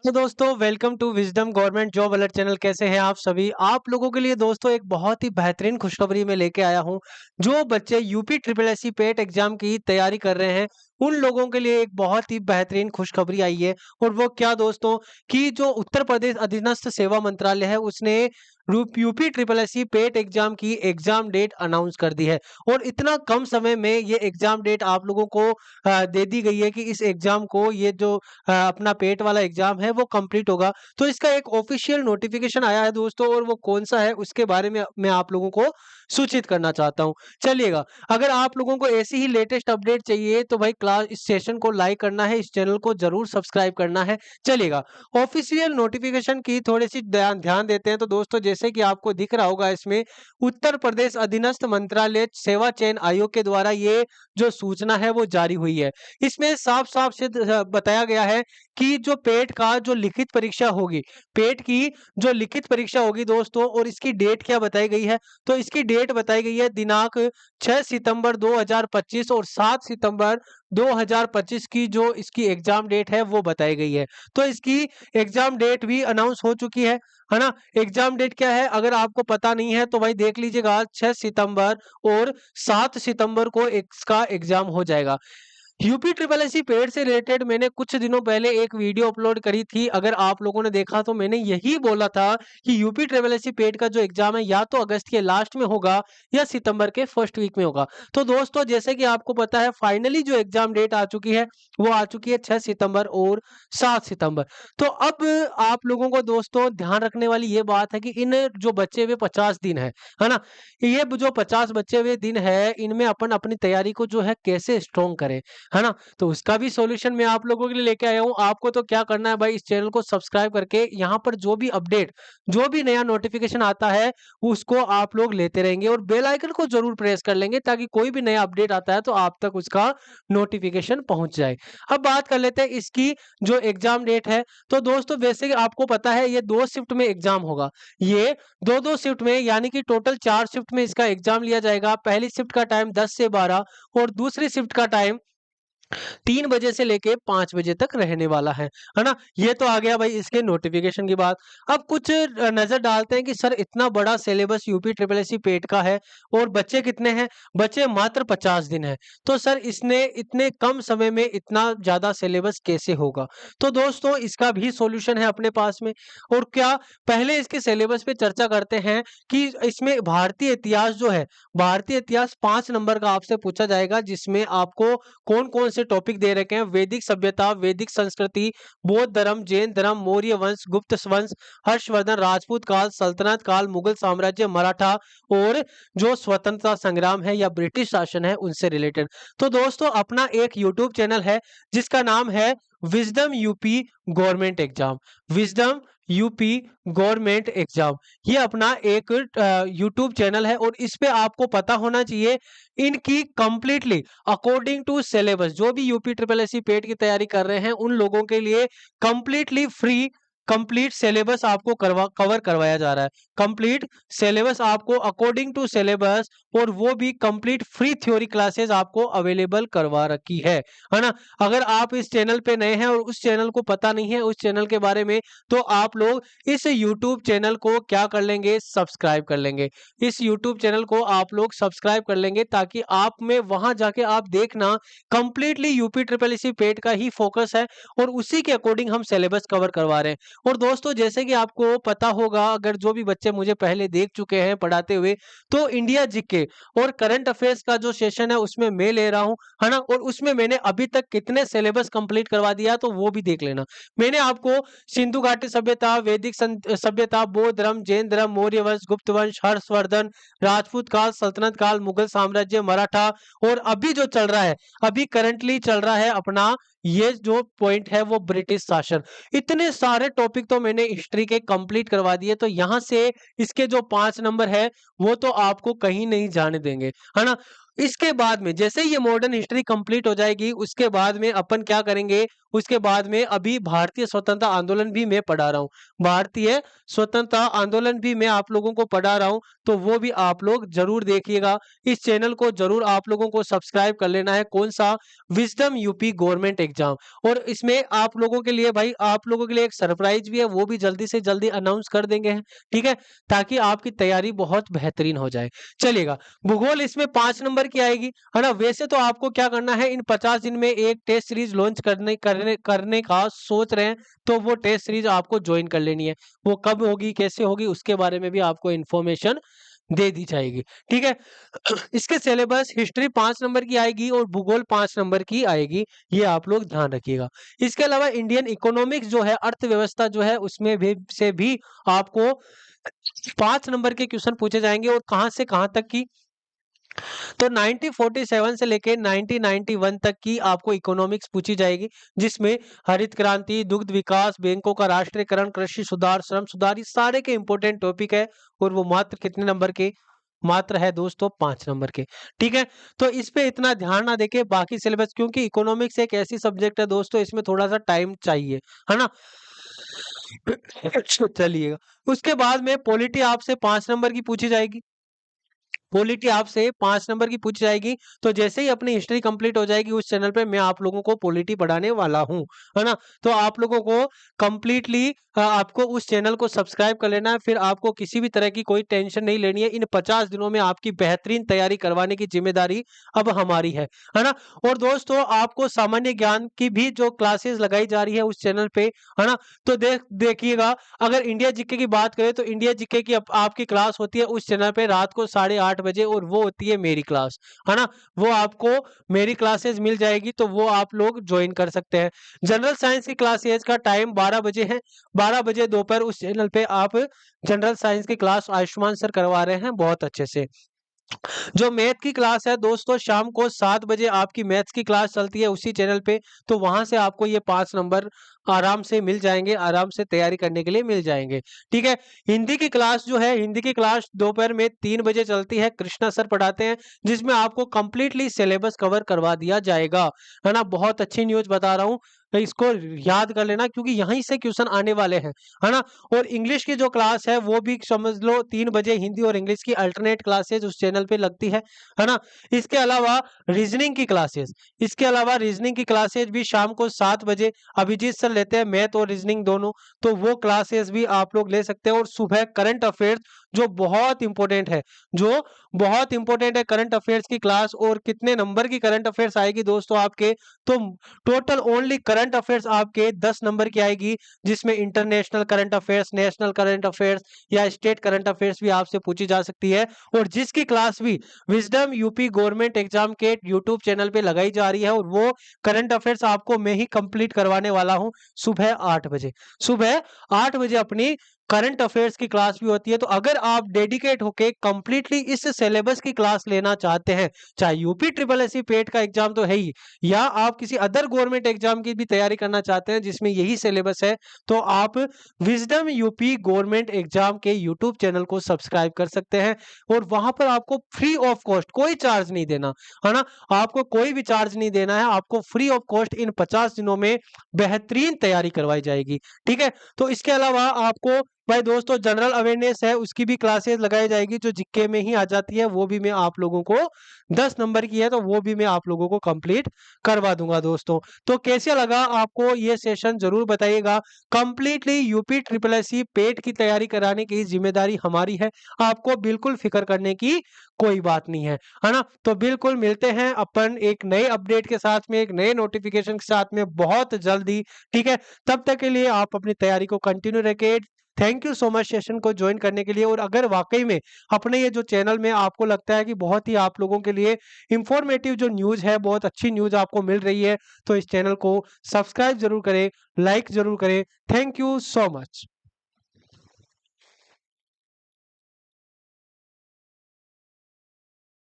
तो दोस्तों welcome to wisdom government job alert channel. कैसे हैं आप सभी? आप लोगों के लिए दोस्तों एक बहुत ही बेहतरीन खुशखबरी में लेके आया हूं। जो बच्चे यूपी ट्रिपल एससी पेट एग्जाम की तैयारी कर रहे हैं उन लोगों के लिए एक बहुत ही बेहतरीन खुशखबरी आई है। और वो क्या दोस्तों, कि जो उत्तर प्रदेश अधीनस्थ सेवा मंत्रालय है उसने यूपी ट्रिपल एससी पेट एग्जाम की एग्जाम डेट अनाउंस कर दी है। और इतना कम समय में ये एग्जाम डेट आप लोगों को दे दी गई है कि इस एग्जाम को, ये जो अपना पेट वाला एग्जाम है वो कंप्लीट होगा। तो इसका एक ऑफिशियल नोटिफिकेशन आया है दोस्तों, और वो कौन सा है उसके बारे में मैं आप लोगों को सूचित करना चाहता हूँ। चलिएगा, अगर आप लोगों को ऐसी ही लेटेस्ट अपडेट चाहिए तो भाई क्लास इस सेशन को लाइक करना है, इस चैनल को जरूर सब्सक्राइब करना है। चलिएगा, ऑफिशियल नोटिफिकेशन की थोड़ी सी ध्यान ध्यान देते हैं। तो दोस्तों जैसे कि आपको दिख रहा होगा, इसमें उत्तर प्रदेश अधीनस्थ मंत्रालय सेवा चयन आयोग के द्वारा ये जो सूचना है वो जारी हुई है। इसमें साफ साफ से बताया गया है कि जो पेट का जो लिखित परीक्षा होगी, पेट की जो लिखित परीक्षा होगी दोस्तों, और इसकी डेट क्या बताई गई है? तो इसकी डेट बताई गई है दिनांक 6 सितंबर 2025 और 7 सितंबर 2025 की जो इसकी एग्जाम डेट है वो बताई गई है। तो इसकी एग्जाम डेट भी अनाउंस हो चुकी है ना? एग्जाम डेट क्या है अगर आपको पता नहीं है तो भाई देख लीजिएगा, 6 सितंबर और 7 सितंबर को इसका एग्जाम हो जाएगा। यूपी ट्रिपल एससी पेड से रिलेटेड मैंने कुछ दिनों पहले एक वीडियो अपलोड करी थी। अगर आप लोगों ने देखा तो मैंने यही बोला था कि यूपी ट्रिपल एससी पेड का जो एग्जाम है या तो अगस्त के लास्ट में होगा या सितंबर के फर्स्ट वीक में होगा। तो दोस्तों जैसे कि आपको पता है, फाइनली जो एग्जाम डेट आ चुकी है वो आ चुकी है 6 सितंबर और 7 सितंबर। तो अब आप लोगों को दोस्तों ध्यान रखने वाली ये बात है कि इन जो बचे हुए 50 दिन है ना, ये जो 50 बचे हुए दिन है इनमें अपन अपनी तैयारी को जो है कैसे स्ट्रॉन्ग करें, है ना? तो उसका भी सॉल्यूशन मैं आप लोगों के लिए लेके आया हूँ। आपको तो क्या करना है भाई, इस चैनल को सब्सक्राइब करके यहाँ पर जो भी अपडेट, जो भी नया नोटिफिकेशन आता है उसको आप लोग लेते रहेंगे, और बेल आइकन को जरूर प्रेस कर लेंगे ताकि कोई भी नया अपडेट आता है तो आप तक उसका नोटिफिकेशन पहुंच जाए। अब बात कर लेते हैं इसकी जो एग्जाम डेट है। तो दोस्तों वैसे कि आपको पता है ये 2 शिफ्ट में एग्जाम होगा। ये 2-2 शिफ्ट में, यानी कि टोटल 4 शिफ्ट में इसका एग्जाम लिया जाएगा। पहली शिफ्ट का टाइम 10 से 12 और दूसरी शिफ्ट का टाइम 3 बजे से लेके 5 बजे तक रहने वाला है ना? ये तो आ गया भाई इसके नोटिफिकेशन की बात। अब कुछ नज़र डालते हैं कि सर इतना बड़ा सिलेबस यूपी ट्रिपल एससी पेट का है और बच्चे कितने हैं? बच्चे मात्र 50 दिन हैं। तो सर इसने इतने कम समय में इतना ज़्यादा सिलेबस कैसे होगा? तो दोस्तों इसका भी सॉल्यूशन है अपने पास में। और क्या, पहले इसके सिलेबस पे चर्चा करते हैं कि इसमें भारतीय इतिहास जो है, भारतीय इतिहास 5 नंबर का आपसे पूछा जाएगा, जिसमें आपको कौन-कौन से टॉपिक दे रखे हैं? वैदिक सभ्यता, वैदिक संस्कृति, बौद्ध धर्म, जैन धर्म, मौर्य वंश, गुप्त वंश, हर्षवर्धन, राजपूत काल, सल्तनत काल, मुगल साम्राज्य, मराठा और जो स्वतंत्रता संग्राम है या ब्रिटिश शासन है उनसे रिलेटेड। तो दोस्तों अपना एक यूट्यूब चैनल है जिसका नाम है wisdom UP government exam. Wisdom UP government exam, ये अपना एक यूट्यूब चैनल है, और इस पे आपको पता होना चाहिए इनकी कंप्लीटली अकॉर्डिंग टू सिलेबस, जो भी यूपी ट्रिपल एससी पेट की तैयारी कर रहे हैं उन लोगों के लिए कंप्लीटली फ्री कंप्लीट सिलेबस आपको कवर करवाया जा रहा है। कंप्लीट सिलेबस आपको अकॉर्डिंग टू सिलेबस, और वो भी कंप्लीट फ्री थ्योरी क्लासेस आपको अवेलेबल करवा रखी है ना? अगर आप इस चैनल पे नए हैं और उस चैनल को पता नहीं है उस चैनल के बारे में, तो आप लोग इस यूट्यूब चैनल को क्या कर लेंगे, सब्सक्राइब कर लेंगे। इस यूट्यूब चैनल को आप लोग सब्सक्राइब कर लेंगे ताकि आप में वहां जाके आप देखना कंप्लीटली यूपी ट्रिपल एससी पेट का ही फोकस है, और उसी के अकॉर्डिंग हम सिलेबस कवर करवा रहे हैं। और दोस्तों जैसे कि आपको पता होगा, अगर जो भी बच्चे मुझे पहले देख चुके हैं पढ़ाते हुए, तो इंडिया जीके और करंट अफेयर्स का जो सेशन है उसमें मैं ले रहा हूं, है ना? और उसमें मैंने अभी तक कितने सिलेबस कंप्लीट करवा दिया तो वो भी देख लेना। मैंने आपको सिंधु घाटी सभ्यता, वैदिक सभ्यता, बौद्ध धर्म, जैन धर्म, मौर्य वंश, गुप्त वंश, हर्षवर्धन, राजपूत काल, सल्तनत काल, मुगल साम्राज्य, मराठा, और अभी जो चल रहा है, अभी करंटली चल रहा है अपना ये जो पॉइंट है वो ब्रिटिश शासन। इतने सारे टॉपिक तो मैंने हिस्ट्री के कंप्लीट करवा दिए, तो यहाँ से इसके जो 5 नंबर है वो तो आपको कहीं नहीं जाने देंगे, है ना? इसके बाद में जैसे ही ये मॉडर्न हिस्ट्री कंप्लीट हो जाएगी, उसके बाद में अपन क्या करेंगे, उसके बाद में अभी भारतीय स्वतंत्रता आंदोलन भी मैं पढ़ा रहा हूँ। भारतीय स्वतंत्रता आंदोलन भी मैं आप लोगों को पढ़ा रहा हूँ, तो वो भी आप लोग ज़रूर देखिएगा। इस चैनल को ज़रूर आप लोगों को सब्सक्राइब कर लेना है। कौन-सा? Wisdom UP government exam. और इसमें आप लोगों के लिए भाई आप लोगों के लिए एक सरप्राइज़ भी है, वो भी जल्दी से जल्दी अनाउंस कर देंगे हैं, ठीक है? ताकि आपकी तैयारी बहुत बेहतरीन हो जाए। चलिएगा, भूगोल इसमें 5 नंबर की आएगी, है ना? वैसे तो आपको क्या करना है, इन 50 दिन में एक टेस्ट सीरीज़ लॉन्च करने का सोच रहे हैं, तो वो टेस्ट सीरीज़ आपको जॉइन कर लेनी है। वो कब होगी, कैसे होगी, उसके बारे में भी आपको इन्फॉर्मेशन दे दी जाएगी, ठीक है? इसके सिलेबस हिस्ट्री 5 नंबर की आएगी और भूगोल 5 नंबर की आएगी, ये आप लोग ध्यान रखिएगा। इसके अलावा इंडियन इकोनॉमिक्स जो है, अर्थव्यवस्था जो है, उसमें भी आपको 5 नंबर के क्वेश्चन पूछे जाएँगे और कहाँ से कहाँ तक की, तो 1947 से लेके 1991 तक की आपको इकोनॉमिक्स पूछी जाएगी, जिसमें हरित क्रांति, दुग्ध विकास, बैंकों का राष्ट्रीयकरण, कृषि सुधार, श्रम सुधार, ये सारे के इंपॉर्टेंट टॉपिक है और वो मात्र कितने नंबर के? मात्र है दोस्तों 5 नंबर के, ठीक है? तो इस पे इतना ध्यान ना देके बाकी सिलेबस, क्योंकि इकोनॉमिक्स एक ऐसी सब्जेक्ट है दोस्तों, इसमें थोड़ा-सा टाइम चाहिए, है ना? चलिएगा, उसके बाद में पॉलिटी आपसे 5 नंबर की पूछी जाएगी। पॉलिटी आपसे 5 नंबर की पूछी जाएगी, तो जैसे ही अपनी हिस्ट्री कंप्लीट हो जाएगी उस चैनल पे मैं आप लोगों को पॉलिटी पढ़ाने वाला हूँ, है ना? तो आप लोगों को कंप्लीटली आपको उस चैनल को सब्सक्राइब कर लेना है, फिर आपको किसी भी तरह की कोई टेंशन नहीं लेनी है। इन 50 दिनों में आपकी बेहतरीन तैयारी करवाने की ज़िम्मेदारी अब हमारी है ना? और दोस्तों आपको सामान्य ज्ञान की भी जो क्लासेस लगाई जा रही है उस चैनल पे, है ना? तो देखिएगा, अगर इंडिया जीके की बात करें तो इंडिया जीके की आपकी क्लास होती है उस चैनल पे रात को 8:30 बजे, और वो होती है मेरी क्लास, है ना? वो आपको मेरी क्लासेस मिल जाएगी, तो वो आप लोग ज्वाइन कर सकते हैं। जनरल साइंस की क्लासेस का टाइम 12 बजे है। 12 बजे दोपहर उस चैनल पे आप जनरल साइंस की क्लास आयुष्मान सर करवा रहे हैं बहुत अच्छे से। जो मैथ की क्लास है दोस्तों, शाम को 7 बजे आपकी मैथ्स की क्लास चलती है उसी चैनल पे, तो वहां से आपको ये 5 नंबर आराम से मिल जाएंगे, आराम से तैयारी करने के लिए मिल जाएंगे, ठीक है? हिंदी की क्लास जो है, हिंदी की क्लास दोपहर में 3 बजे चलती है, कृष्णा सर पढ़ाते हैं, जिसमें आपको कंप्लीटली सिलेबस कवर करवा दिया जाएगा, है ना? बहुत अच्छी न्यूज बता रहा हूँ, तो इसको याद कर लेना, क्योंकि यहीं से क्वेश्चन आने वाले हैं, है ना? और इंग्लिश की जो क्लास है वो भी समझ लो 3 बजे हिंदी और इंग्लिश की अल्टरनेट क्लासेस उस चैनल पे लगती है ना? इसके अलावा रीजनिंग की क्लासेस भी शाम को 7 बजे अभिजीत सर लेते हैं, मैथ और रीजनिंग दोनों, तो वो क्लासेस भी आप लोग ले सकते हैं। और सुबह करंट अफेयर्स जो बहुत इंपॉर्टेंट है करंट अफेयर्स की क्लास। और कितने नंबर की करंट अफेयर्स आएगी दोस्तों आपके? तो टोटल ओनली करंट अफेयर्स आपके 10 नंबर की आएगी, जिसमें international current affairs, national current affairs या स्टेट करंट अफेयर्स भी आपसे पूछी जा सकती है। और जिसकी क्लास भी विजडम यूपी गवर्नमेंट एग्जाम के यूट्यूब चैनल पे लगाई जा रही है, और वो करंट अफेयर्स आपको मैं ही कंप्लीट करवाने वाला हूं सुबह 8 बजे। सुबह 8 बजे अपनी करंट अफेयर्स की क्लास भी होती है। तो अगर आप डेडिकेट होके कंप्लीटली इस सिलेबस की क्लास लेना चाहते हैं, चाहे यूपी ट्रिपल एससी पेट का एग्जाम तो है ही, या आप किसी अदर गवर्नमेंट एग्जाम की भी तैयारी करना चाहते हैं जिसमें यही सिलेबस है, तो आप विजडम यूपी गवर्नमेंट एग्जाम के यूट्यूब चैनल को सब्सक्राइब कर सकते हैं। और वहां पर आपको फ्री ऑफ कॉस्ट, कोई चार्ज नहीं देना, है ना? आपको कोई भी चार्ज नहीं देना है, आपको फ्री ऑफ कॉस्ट इन 50 दिनों में बेहतरीन तैयारी करवाई जाएगी, ठीक है? तो इसके अलावा आपको भाई दोस्तों जनरल अवेयरनेस है, उसकी भी क्लासेस लगाई जाएगी जो जीके में ही आ जाती है, वो भी मैं आप लोगों को 10 नंबर की है, तो वो भी मैं आप लोगों को कंप्लीट करवा दूंगा दोस्तों। तो कैसे लगा आपको ये सेशन जरूर बताइएगा। कंप्लीटली यूपी ट्रिपल एससी पेट की तैयारी कराने की जिम्मेदारी हमारी है, आपको बिल्कुल फिक्र करने की कोई बात नहीं है ना? तो बिल्कुल मिलते हैं अपन एक नए अपडेट के साथ में, एक नए नोटिफिकेशन के साथ में बहुत जल्दी, ठीक है? तब तक के लिए आप अपनी तैयारी को कंटिन्यू रखें। Thank you so much session को ज्वाइन करने के लिए। और अगर वाकई में अपने ये जो चैनल में आपको लगता है कि बहुत ही आप लोगों के लिए इंफॉर्मेटिव जो न्यूज़ है, बहुत अच्छी न्यूज़ आपको मिल रही है, तो इस चैनल को सब्सक्राइब जरूर करें, लाइक जरूर करें। Thank you so much.